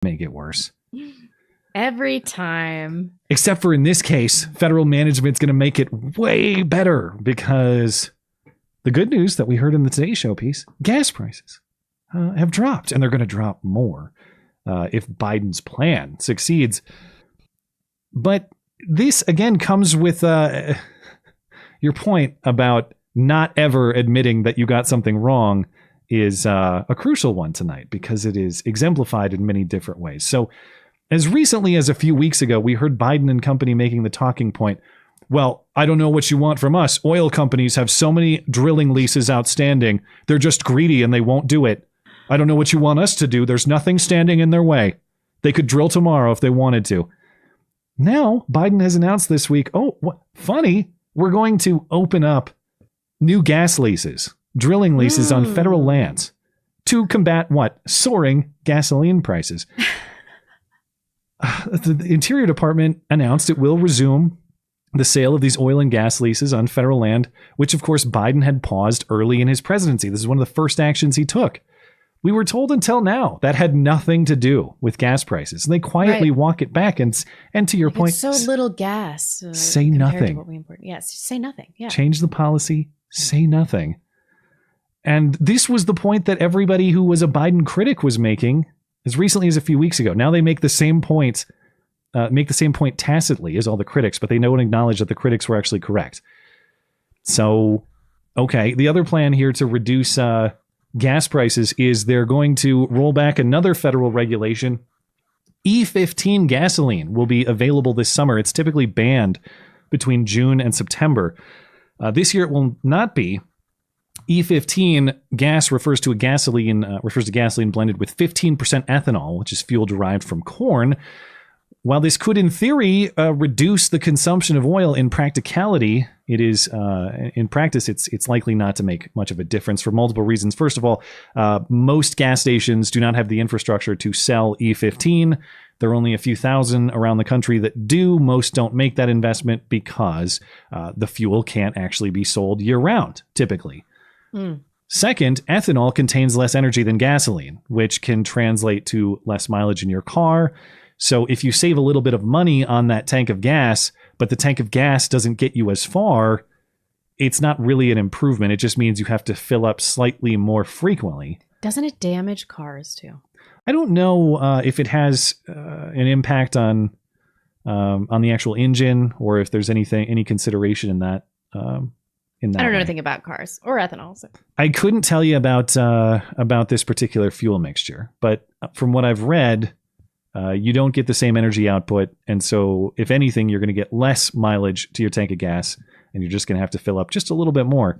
make it worse. Every time. Except for in this case, federal management's going to make it way better because the good news that we heard in the Today Show piece, gas prices have dropped, and they're going to drop more if Biden's plan succeeds. But this, again, comes with your point about not ever admitting that you got something wrong is a crucial one tonight because it is exemplified in many different ways. So as recently as a few weeks ago, we heard Biden and company making the talking point, well, I don't know what you want from us. Oil companies have so many drilling leases outstanding. They're just greedy and they won't do it. I don't know what you want us to do. There's nothing standing in their way. They could drill tomorrow if they wanted to. Now, Biden has announced this week, oh, what funny, we're going to open up new gas leases, drilling leases on federal lands to combat what? Soaring gasoline prices. The Interior Department announced it will resume the sale of these oil and gas leases on federal land, which, of course, Biden had paused early in his presidency. This is one of the first actions he took. We were told until now that had nothing to do with gas prices. And they quietly walk it back. And to your point, so little gas. Say nothing. To what we import. Yes, say nothing. Yeah. Change the policy. Say nothing. And this was the point that everybody who was a Biden critic was making as recently as a few weeks ago. Now they make the same point tacitly as all the critics, but they don't acknowledge that the critics were actually correct. So, okay, the other plan here to reduce gas prices is they're going to roll back another federal regulation. E15 gasoline will be available this summer. It's typically banned between June and September. This year it will not be. E15 gas refers to gasoline blended with 15% ethanol, which is fuel derived from corn. While this could, in theory, reduce the consumption of oil, in practicality, it is in practice it's likely not to make much of a difference for multiple reasons. First of all, most gas stations do not have the infrastructure to sell E15. There are only a few thousand around the country that do. Most don't make that investment because the fuel can't actually be sold year-round, typically. Second, ethanol contains less energy than gasoline, which can translate to less mileage in your car. So if you save a little bit of money on that tank of gas, but the tank of gas doesn't get you as far, it's not really an improvement. It just means you have to fill up slightly more frequently. Doesn't it damage cars too? I don't know if it has an impact on the actual engine or if there's any consideration in that. I don't know anything about cars or ethanol. So. I couldn't tell you about this particular fuel mixture, but from what I've read, you don't get the same energy output. And so if anything, you're going to get less mileage to your tank of gas and you're just going to have to fill up just a little bit more.